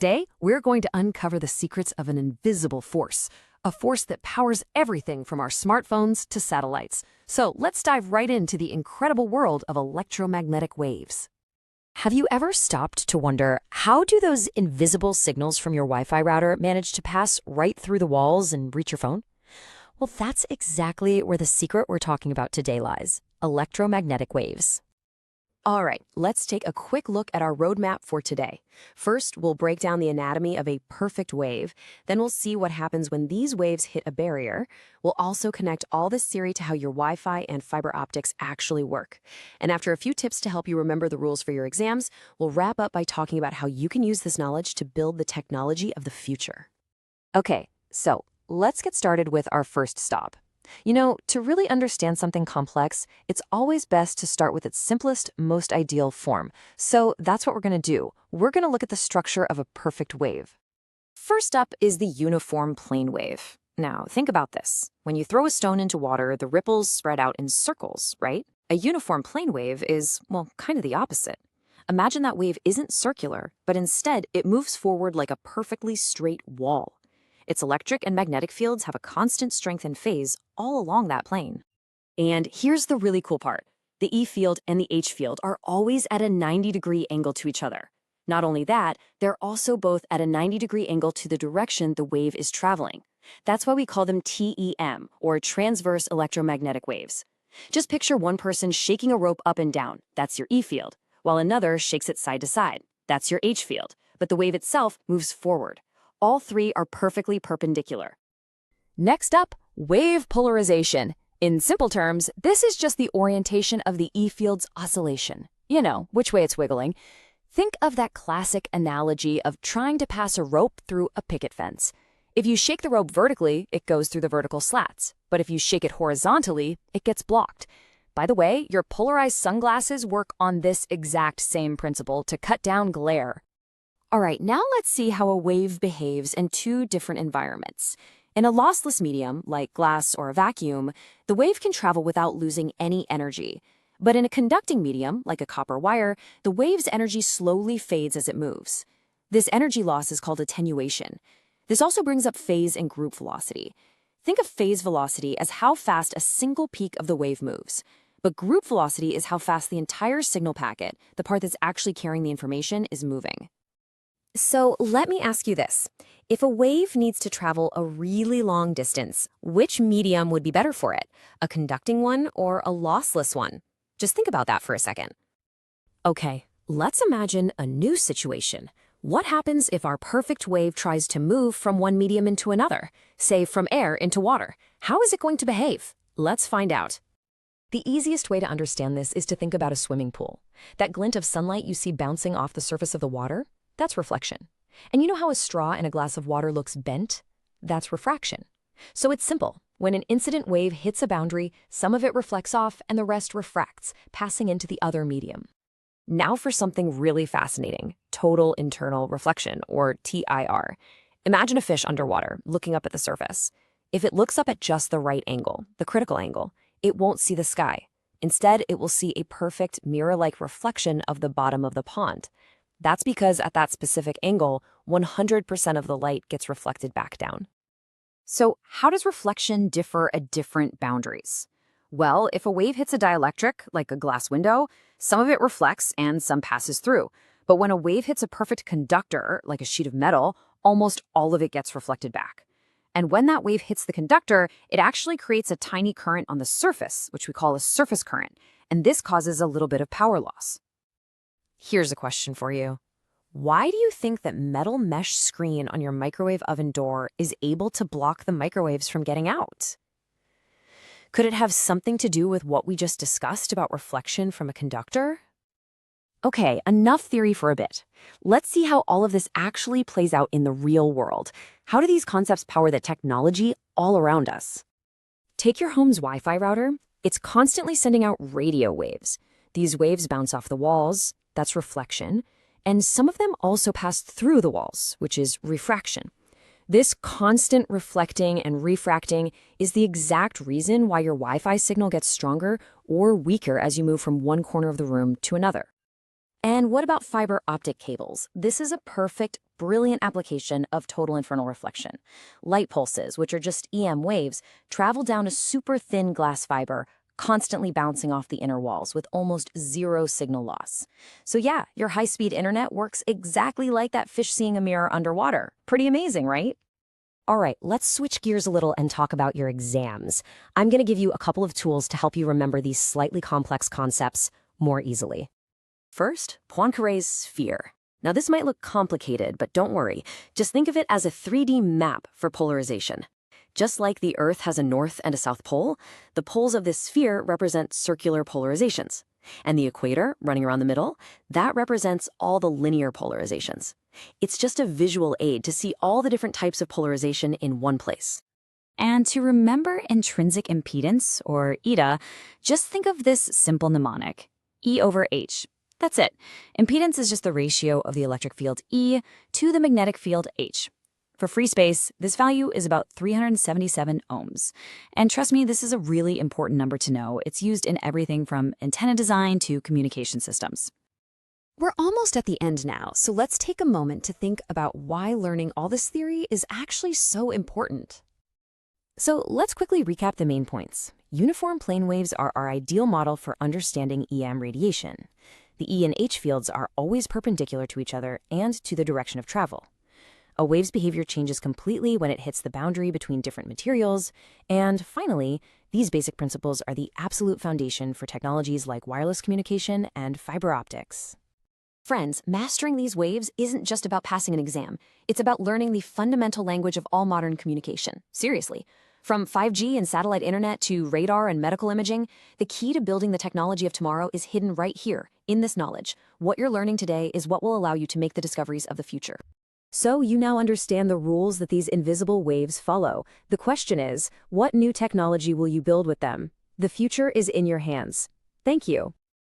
Today, we're going to uncover the secrets of an invisible force, a force that powers everything from our smartphones to satellites. So let's dive right into the incredible world of electromagnetic waves. Have you ever stopped to wonder, how do those invisible signals from your Wi-Fi router manage to pass right through the walls and reach your phone? Well, that's exactly where the secret we're talking about today lies: electromagnetic waves. All right, let's take a quick look at our roadmap for today. First, we'll break down the anatomy of a perfect wave. Then we'll see what happens when these waves hit a barrier. We'll also connect all this theory to how your Wi-Fi and fiber optics actually work. And after a few tips to help you remember the rules for your exams, we'll wrap up by talking about how you can use this knowledge to build the technology of the future. Okay, so let's get started with our first stop. You know, to really understand something complex, it's always best to start with its simplest, most ideal form. So that's what we're going to do. We're going to look at the structure of a perfect wave. First up is the uniform plane wave. Now, think about this. When you throw a stone into water, the ripples spread out in circles, right? A uniform plane wave is, well, kind of the opposite. Imagine that wave isn't circular, but instead it moves forward like a perfectly straight wall. Its electric and magnetic fields have a constant strength and phase all along that plane. And here's the really cool part. The E field and the H field are always at a 90-degree angle to each other. Not only that, they're also both at a 90-degree angle to the direction the wave is traveling. That's why we call them TEM, or transverse electromagnetic waves. Just picture one person shaking a rope up and down, that's your E field, while another shakes it side to side, that's your H field, but the wave itself moves forward. All three are perfectly perpendicular. Next up, wave polarization. In simple terms, this is just the orientation of the E field's oscillation. You know, which way it's wiggling. Think of that classic analogy of trying to pass a rope through a picket fence. If you shake the rope vertically, it goes through the vertical slats. But if you shake it horizontally, it gets blocked. By the way, your polarized sunglasses work on this exact same principle to cut down glare. All right, now let's see how a wave behaves in two different environments. In a lossless medium, like glass or a vacuum, the wave can travel without losing any energy. But in a conducting medium, like a copper wire, the wave's energy slowly fades as it moves. This energy loss is called attenuation. This also brings up phase and group velocity. Think of phase velocity as how fast a single peak of the wave moves. But group velocity is how fast the entire signal packet, the part that's actually carrying the information, is moving. So let me ask you this. If a wave needs to travel a really long distance, which medium would be better for it? A conducting one or a lossless one? Just think about that for a second. Okay, let's imagine a new situation. What happens if our perfect wave tries to move from one medium into another, say from air into water? How is it going to behave? Let's find out. The easiest way to understand this is to think about a swimming pool. That glint of sunlight you see bouncing off the surface of the water? That's reflection. And you know how a straw in a glass of water looks bent? That's refraction. So it's simple. When an incident wave hits a boundary, some of it reflects off and the rest refracts, passing into the other medium. Now for something really fascinating, total internal reflection, or TIR. Imagine a fish underwater, looking up at the surface. If it looks up at just the right angle, the critical angle, it won't see the sky. Instead, it will see a perfect mirror-like reflection of the bottom of the pond. That's because at that specific angle, 100% of the light gets reflected back down. So how does reflection differ at different boundaries? Well, if a wave hits a dielectric, like a glass window, some of it reflects and some passes through. But when a wave hits a perfect conductor, like a sheet of metal, almost all of it gets reflected back. And when that wave hits the conductor, it actually creates a tiny current on the surface, which we call a surface current. And this causes a little bit of power loss. Here's a question for you. Why do you think that metal mesh screen on your microwave oven door is able to block the microwaves from getting out? Could it have something to do with what we just discussed about reflection from a conductor? Okay, enough theory for a bit. Let's see how all of this actually plays out in the real world. How do these concepts power the technology all around us? Take your home's Wi-Fi router. It's constantly sending out radio waves. These waves bounce off the walls. That's reflection, and some of them also pass through the walls, which is refraction. This constant reflecting and refracting is the exact reason why your Wi-Fi signal gets stronger or weaker as you move from one corner of the room to another. And what about fiber optic cables? This is a perfect brilliant application of total infernal reflection. Light pulses, which are just EM waves, travel down a super thin glass fiber, constantly bouncing off the inner walls with almost zero signal loss. So yeah, your high-speed internet works exactly like that fish seeing a mirror underwater. Pretty amazing, right? All right, let's switch gears a little and talk about your exams. I'm going to give you a couple of tools to help you remember these slightly complex concepts more easily. First, Poincaré's sphere. Now this might look complicated, but don't worry. Just think of it as a 3D map for polarization. Just like the Earth has a north and a south pole, the poles of this sphere represent circular polarizations. And the equator, running around the middle, that represents all the linear polarizations. It's just a visual aid to see all the different types of polarization in one place. And to remember intrinsic impedance, or ETA, just think of this simple mnemonic, E over H. That's it. Impedance is just the ratio of the electric field E to the magnetic field H. For free space, this value is about 377 ohms. And trust me, this is a really important number to know. It's used in everything from antenna design to communication systems. We're almost at the end now, so let's take a moment to think about why learning all this theory is actually so important. So let's quickly recap the main points. Uniform plane waves are our ideal model for understanding EM radiation. The E and H fields are always perpendicular to each other and to the direction of travel. A wave's behavior changes completely when it hits the boundary between different materials. And finally, these basic principles are the absolute foundation for technologies like wireless communication and fiber optics. Friends, mastering these waves isn't just about passing an exam. It's about learning the fundamental language of all modern communication. Seriously. From 5G and satellite internet to radar and medical imaging, the key to building the technology of tomorrow is hidden right here, in this knowledge. What you're learning today is what will allow you to make the discoveries of the future. So you now understand the rules that these invisible waves follow. The question is, what new technology will you build with them? The future is in your hands. Thank you.